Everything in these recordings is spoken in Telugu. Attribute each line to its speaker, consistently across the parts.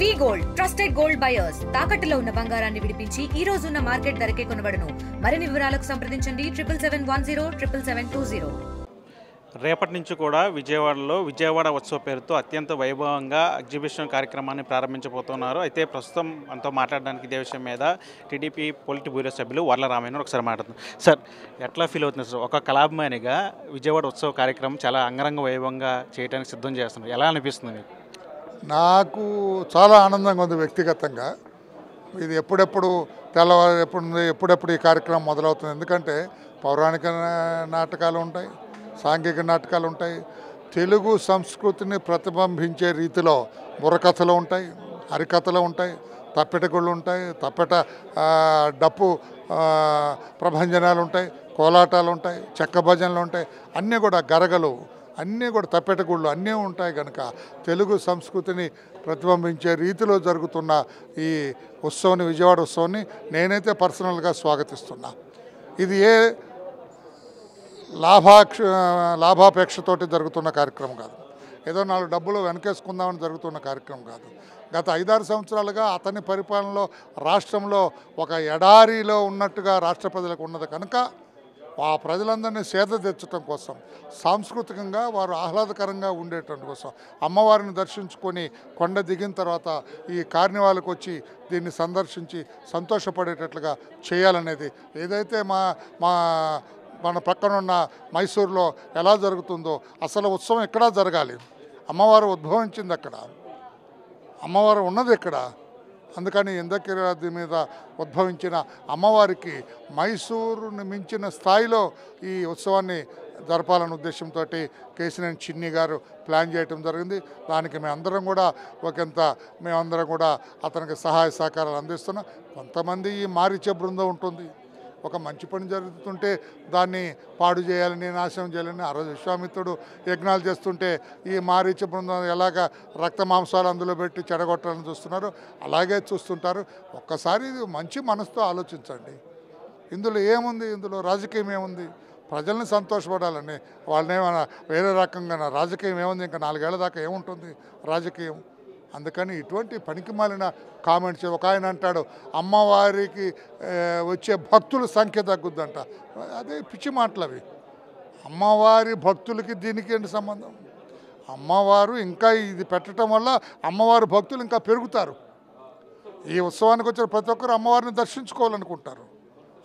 Speaker 1: వి గోల్డ్ ట్రస్టెడ్ గోల్డ్ బయర్స్ తాకట్టులో ఉన్న బంగారాన్ని విడిపించి ఈ రోజు ఉన్న మార్కెట్ ధరకే కొనబడును. మరిన్ని వివరాలకు సంప్రదించండి 7710
Speaker 2: రేపటి నుంచి కూడా విజయవాడలో విజయవాడ ఉత్సవ పేరుతో అత్యంత వైభవంగా ఎగ్జిబిషన్ కార్యక్రమాన్ని ప్రారంభించబోతున్నారు. అయితే ప్రస్తుతం మనతో మాట్లాడడానికి ఇదే విషయం మీద టీడీపీ పొలిట్ బ్యూరో సభ్యులు వర్లరామయ్య ఒకసారి మాట్లాడుతున్నాం. సార్, ఎట్లా ఫీల్ అవుతున్నారు సార్? ఒక కళాభిమానిగా విజయవాడ ఉత్సవ కార్యక్రమం చాలా అంగరంగ వైభవంగా చేయడానికి సిద్ధం చేస్తున్నారు. ఎలా అనిపిస్తుంది మీకు?
Speaker 3: నాకు చాలా ఆనందంగా ఉంది వ్యక్తిగతంగా. ఇది ఎప్పుడెప్పుడు తెల్లవారు ఎప్పుడెప్పుడు ఈ కార్యక్రమం మొదలవుతుంది. ఎందుకంటే పౌరాణిక నాటకాలు ఉంటాయి, సాంఘిక నాటకాలు ఉంటాయి, తెలుగు సంస్కృతిని ప్రతిబింబించే రీతిలో బుర్రకథలు ఉంటాయి, హరికథలు ఉంటాయి, తప్పెటగుళ్ళు ఉంటాయి, డప్పు ప్రభంజనాలు ఉంటాయి, కోలాటాలు ఉంటాయి, చెక్క భజనలు ఉంటాయి, అన్నీ కూడా గరగలు, అన్నీ కూడా తప్పెటగుళ్ళు అన్నీ ఉంటాయి. కనుక తెలుగు సంస్కృతిని ప్రతిబింబించే రీతిలో జరుగుతున్న ఈ ఉత్సవాన్ని, విజయవాడ ఉత్సవాన్ని నేనైతే పర్సనల్గా స్వాగతిస్తున్నా. ఇది ఏ లాభాపేక్షతోటి జరుగుతున్న కార్యక్రమం కాదు, ఏదో 4 డబ్బులు వెనకేసుకుందామని జరుగుతున్న కార్యక్రమం కాదు. గత 5-6 సంవత్సరాలుగా అతని పరిపాలనలో రాష్ట్రంలో ఒక ఎడారిలో ఉన్నట్టుగా రాష్ట్ర ప్రజలకు ఉన్నది. కనుక ఆ ప్రజలందరినీ సేద తెచ్చటం కోసం, సాంస్కృతికంగా వారు ఆహ్లాదకరంగా ఉండేటం కోసం, అమ్మవారిని దర్శించుకొని కొండ దిగిన తర్వాత ఈ కార్నివాల్కి వచ్చి దీన్ని సందర్శించి సంతోషపడేటట్లుగా చేయాలనేది ఏదైతే మన పక్కన ఉన్న మైసూరులో ఎలా జరుగుతుందో అసలు ఉత్సవం ఎక్కడా జరగాలి. అమ్మవారు ఉద్భవించింది అక్కడ, అమ్మవారు ఉన్నది ఇక్కడ. అందుకని ఇంద్రకీలాద్రి మీద ఉద్భవించిన అమ్మవారికి మైసూరుని మించిన స్థాయిలో ఈ ఉత్సవాన్ని జరపాలనే ఉద్దేశంతో కేశినేని చిన్ని గారు ప్లాన్ చేయటం జరిగింది. దానికి మేమందరం కూడా అతనికి సహాయ సహకారాలు అందిస్తున్నాం. కొంతమంది ఈ మారిచే బృందం ఉంటుంది, ఒక మంచి పని జరుగుతుంటే దాన్ని పాడు చేయాలని, నాశనం చేయాలని. ఆ రోజు విశ్వామిత్రుడు యజ్ఞాలు చేస్తుంటే ఈ మారీచ బృందం ఎలాగ రక్త మాంసాలు అందులో పెట్టి చెడగొట్టాలని చూస్తున్నారు, అలాగే చూస్తుంటారు. ఒక్కసారి ఇది మంచి మనసుతో ఆలోచించండి. ఇందులో ఏముంది? ఇందులో రాజకీయం ఏముంది? ప్రజల్ని సంతోషపడాలని. వాళ్ళనేమైనా వేరే రకంగా రాజకీయం ఏముంది? ఇంకా 4 ఏళ్ల దాకా ఏముంటుంది రాజకీయం? అందుకని ఇటువంటి పనికిమాలిన కామెంట్స్. ఒక ఆయన అంటాడు అమ్మవారికి వచ్చే భక్తుల సంఖ్య తగ్గుద్దంట. అదే పిచ్చి మాటలు అవి. అమ్మవారి భక్తులకి దీనికి ఏంటి సంబంధం? అమ్మవారు ఇంకా ఇది పెట్టడం వల్ల అమ్మవారి భక్తులు ఇంకా పెరుగుతారు. ఈ ఉత్సవానికి వచ్చిన ప్రతి ఒక్కరు అమ్మవారిని దర్శించుకోవాలనుకుంటారు.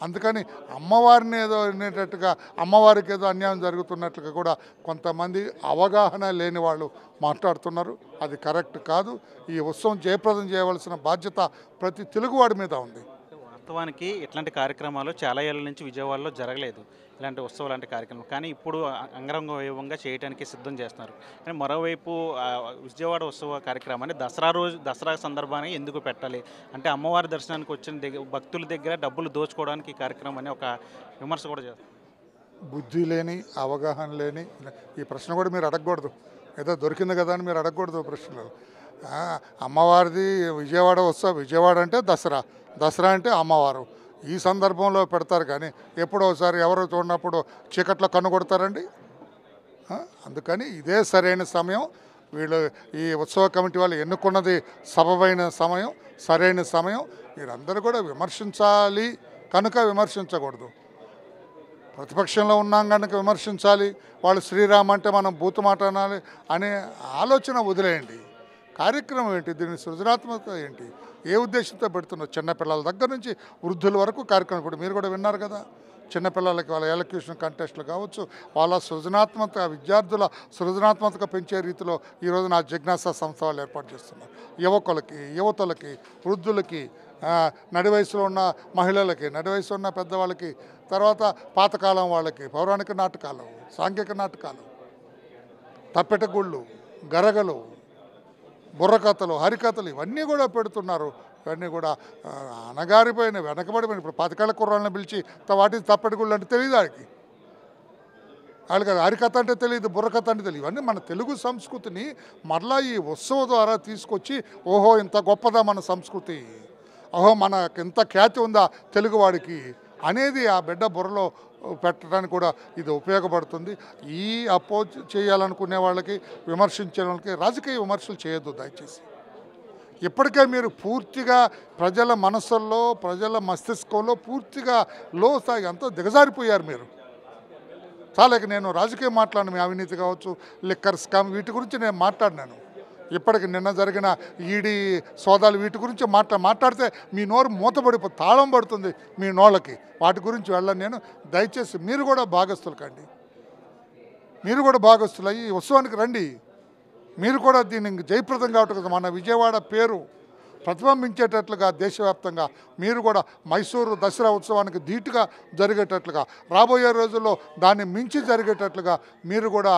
Speaker 3: అందుకని అమ్మవారిని ఏదో అనేటట్టుగా, అమ్మవారికి ఏదో అన్యాయం జరుగుతున్నట్లుగా కూడా కొంతమంది అవగాహన లేని వాళ్ళు మాట్లాడుతున్నారు. అది కరెక్ట్ కాదు. ఈ ఉత్సవం జయప్రదం చేయవలసిన బాధ్యత ప్రతి తెలుగువాడి మీద ఉంది.
Speaker 2: వాస్తవానికి ఇట్లాంటి కార్యక్రమాలు చాలా ఏళ్ళ నుంచి విజయవాడలో జరగలేదు, ఇలాంటి ఉత్సవం లాంటి కార్యక్రమం. కానీ ఇప్పుడు అంగరంగ వైభవంగా చేయడానికి సిద్ధం చేస్తున్నారు. కానీ మరోవైపు విజయవాడ ఉత్సవ కార్యక్రమాన్ని దసరా సందర్భాన్ని ఎందుకు పెట్టాలి అంటే, అమ్మవారి దర్శనానికి వచ్చిన భక్తుల దగ్గర డబ్బులు దోచుకోవడానికి ఈ కార్యక్రమం అని ఒక విమర్శ కూడా చేస్తారు.
Speaker 3: బుద్ధి లేని, అవగాహన లేని ఈ ప్రశ్న కూడా మీరు అడగకూడదు. ఏదో దొరికింది కదా అని మీరు అడగకూడదు ప్రశ్నలు. అమ్మవారిది విజయవాడ ఉత్సవం. విజయవాడ అంటే దసరా, దసరా అంటే అమ్మవారు. ఈ సందర్భంలో పెడతారు. కానీ ఎప్పుడో ఒకసారి ఎవరో చూడనప్పుడు చీకట్లో కన్ను కొడతారండి. అందుకని ఇదే సరైన సమయం. వీళ్ళు ఈ ఉత్సవ కమిటీ వాళ్ళు ఎన్నుకున్నది సబబైన సమయం, సరైన సమయం. మీరందరూ కూడా విమర్శించాలి కనుక విమర్శించకూడదు. ప్రతిపక్షంలో ఉన్నాం కనుక విమర్శించాలి. వాళ్ళు శ్రీరామ్ అంటే మనం బూతుమాట అనాలి అనే ఆలోచన వదిలేయండి. కార్యక్రమం ఏంటి? దీని సృజనాత్మకత ఏంటి? ఏ ఉద్దేశంతో పెడుతున్నారు? చిన్నపిల్లల దగ్గర నుంచి వృద్ధుల వరకు కార్యక్రమం. ఇప్పుడు మీరు కూడా విన్నారు కదా, చిన్నపిల్లలకి వాళ్ళ ఎలక్యూషన్ కంటెస్ట్లు కావచ్చు, వాళ్ళ సృజనాత్మక విద్యార్థుల సృజనాత్మకత పెంచే రీతిలో ఈరోజు నా జిజ్ఞాస సంస్థ వాళ్ళు ఏర్పాటు చేస్తున్నారు. యువతలకి, వృద్ధులకి, నడి వయసులో ఉన్న మహిళలకి, నడి వయసులో ఉన్న పెద్దవాళ్ళకి, తర్వాత పాతకాలం వాళ్ళకి పౌరాణిక నాటకాలు, సాంఘిక నాటకాలు, తప్పెటగుళ్ళు, గరగలు, బుర్రకథలు, హరికథలు ఇవన్నీ కూడా పెడుతున్నారు. ఇవన్నీ కూడా అణగారిపోయిన, వెనకబడిపోయిన. ఇప్పుడు 10 ఏళ్ల కుర్రాళ్ళని పిలిచి వాటి తప్పెటగుళ్ళు అంటే తెలియదు వాళ్ళకి. హరికథ అంటే తెలియదు, బుర్రకథ అంటే తెలియదు. ఇవన్నీ మన తెలుగు సంస్కృతిని మరలా ఈ ఉత్సవం ద్వారా తీసుకొచ్చి, ఓహో ఇంత గొప్పదా మన సంస్కృతి, ఓహో మనకి ఇంత ఖ్యాతి ఉందా తెలుగువాడికి అనేది ఆ బిడ్డ బుర్రలో పెట్టడానికి కూడా ఇది ఉపయోగపడుతుంది. ఈ అపోజ్ చేయాలనుకునే వాళ్ళకి, విమర్శించే వాళ్ళకి రాజకీయ విమర్శలు చేయొద్దు దయచేసి. ఇప్పటికే మీరు పూర్తిగా ప్రజల మనసుల్లో ప్రజల మస్తిష్కంలో పూర్తిగా స్థాయి అంతా దిగజారిపోయారు మీరు. చాలా నేను రాజకీయం మాట్లాడిన మీ అవినీతి కావచ్చు, లిక్కర్ స్కామ్ వీటి గురించి నేను మాట్లాడినాను. ఇప్పటికి నిన్న జరిగిన ఈడీ సోదాలు వీటి గురించి మాట్లాడితే మీ నోరు మూతపడిపో తాళం పడుతుంది మీ నోళ్ళకి. వాటి గురించి వెళ్ళను నేను. దయచేసి మీరు కూడా భాగస్తులు కండి, మీరు కూడా భాగస్తులు అయ్యి ఉత్సవానికి రండి. మీరు కూడా దీన్ని జయప్రదం కావటం కదా, మన విజయవాడ పేరు ప్రతిబింబించేటట్లుగా దేశవ్యాప్తంగా మీరు కూడా మైసూరు దసరా ఉత్సవానికి ధీటుగా జరిగేటట్లుగా, రాబోయే రోజుల్లో దాన్ని మించి జరిగేటట్లుగా మీరు కూడా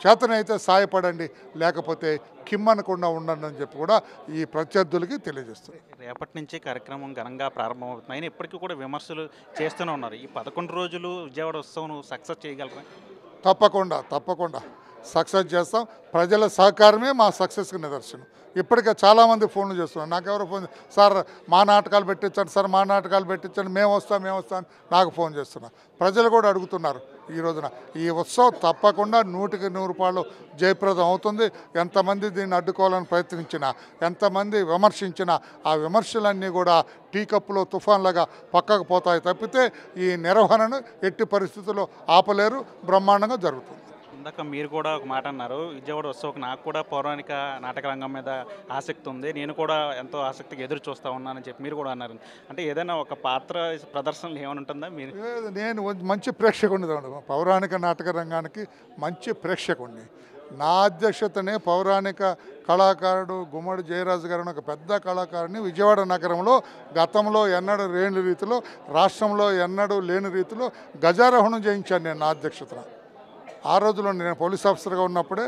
Speaker 3: చేతనైతే సాయపడండి, లేకపోతే కిమ్మనకుండా ఉండండి అని చెప్పి కూడా ఈ ప్రత్యర్థులకి తెలియజేస్తారు.
Speaker 2: రేపటి నుంచి కార్యక్రమం ఘనంగా ప్రారంభమవుతున్నాయని ఇప్పటికీ కూడా విమర్శలు చేస్తూనే ఉన్నారు. ఈ 11 రోజులు విజయవాడ ఉత్సవం సక్సెస్ చేయగలరా?
Speaker 3: తప్పకుండా సక్సెస్ చేస్తాం. ప్రజల సహకారమే మా సక్సెస్కి నిదర్శనం. ఇప్పటికే చాలామంది ఫోన్లు చేస్తున్నారు. నాకెవరో ఫోన్, సార్ మా నాటకాలు పెట్టించండి, సార్ మా నాటకాలు పెట్టించండి, మేము వస్తాం నాకు ఫోన్ చేస్తున్నారు. ప్రజలు కూడా అడుగుతున్నారు. ఈ రోజున ఈ ఉత్సవం తప్పకుండా 100కి 100 జయప్రదం అవుతుంది. ఎంతమంది దీన్ని అడ్డుకోవాలని ప్రయత్నించినా, ఎంతమంది విమర్శించినా ఆ విమర్శలన్నీ కూడా టీ కప్పులో తుఫాన్లాగా పక్కకు పోతాయి తప్పితే ఈ నిర్వహణను ఎట్టి పరిస్థితుల్లో ఆపలేరు. బ్రహ్మాండంగా జరుగుతుంది.
Speaker 2: ఇందాక మీరు కూడా ఒక మాట అన్నారు, విజయవాడ ఉత్సవం నాకు కూడా పౌరాణిక నాటక రంగం మీద ఆసక్తి ఉంది, నేను కూడా ఎంతో ఆసక్తిగా ఎదురు చూస్తూ ఉన్నానని చెప్పి మీరు కూడా అన్నారు. అంటే ఏదైనా ఒక పాత్ర ప్రదర్శనలు ఏమైనా ఉంటుందా? మీరు?
Speaker 3: నేను మంచి ప్రేక్షకుడిని, పౌరాణిక నాటక రంగానికి మంచి ప్రేక్షకుడిని. నా అధ్యక్షతనే పౌరాణిక కళాకారుడు గుమ్మడి జయరాజు గారు ఒక పెద్ద కళాకారుని విజయవాడ నగరంలో గతంలో ఎన్నడూ లేని రీతిలో, రాష్ట్రంలో ఎన్నడూ లేని రీతిలో గజారోహణం చేయించాను నేను నా అధ్యక్షతన. ఆ రోజుల్లో నేను పోలీస్ ఆఫీసర్గా ఉన్నప్పుడే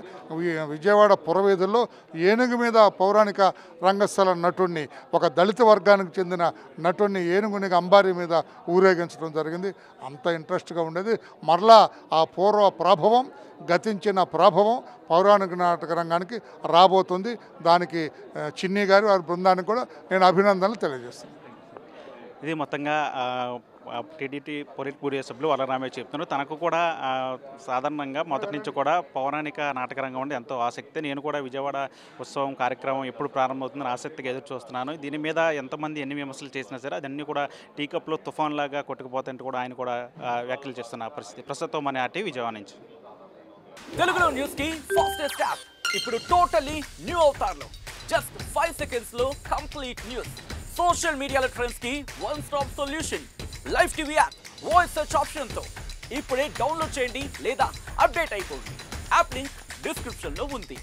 Speaker 3: విజయవాడ పురవీధుల్లో ఏనుగు మీద పౌరాణిక రంగస్థల నటుడిని, ఒక దళిత వర్గానికి చెందిన నటుడిని ఏనుగునికి అంబారీ మీద ఊరేగించడం జరిగింది. అంత ఇంట్రెస్ట్గా ఉండేది. మరలా ఆ పూర్వ ప్రభావం, గతించిన ప్రభావం పౌరాణిక నాటక రంగానికి రాబోతుంది. దానికి చిన్ని గారు వారి బృందానికి కూడా నేను అభినందనలు తెలియజేస్తాను.
Speaker 2: ఇది మొత్తంగా టీడీపీ పొలిట్ బ్యూరో సభ్యులు వల్ల రామయ్య చెప్తున్నారు. తనకు కూడా సాధారణంగా మొదటి నుంచి కూడా పౌరాణిక నాటక రంగం అంటే ఎంతో ఆసక్తి. నేను కూడా విజయవాడ ఉత్సవం కార్యక్రమం ఎప్పుడు ప్రారంభమవుతుందని ఆసక్తిగా ఎదురు చూస్తున్నాను. దీని మీద ఎంతమంది ఎన్ని విమర్శలు చేసినా సరే అదన్నీ కూడా టీ కప్లో తుఫాన్ లాగా కొట్టుకుపోతుంటే కూడా ఆయన కూడా వ్యాఖ్యలు చేస్తున్న పరిస్థితి. ప్రస్తుతం మన ఆర్టీ విజయవాడ నుంచి.
Speaker 4: తెలుగులో న్యూస్ కి ఫాస్టెస్ట్ యాప్ ఇప్పుడు టోటల్లీ న్యూ అవతార్లో జస్ట్ 5 seconds లో కంప్లీట్ న్యూస్, సోషల్ మీడియాలో ట్రెండ్స్ కి one stop solution, live TV app, voice search option తో ఇప్పుడే డౌన్లోడ్ చేయండి లేదా అప్డేట్ అయిపోండి. యాప్ లింక్ డిస్క్రిప్షన్ లో ఉంది.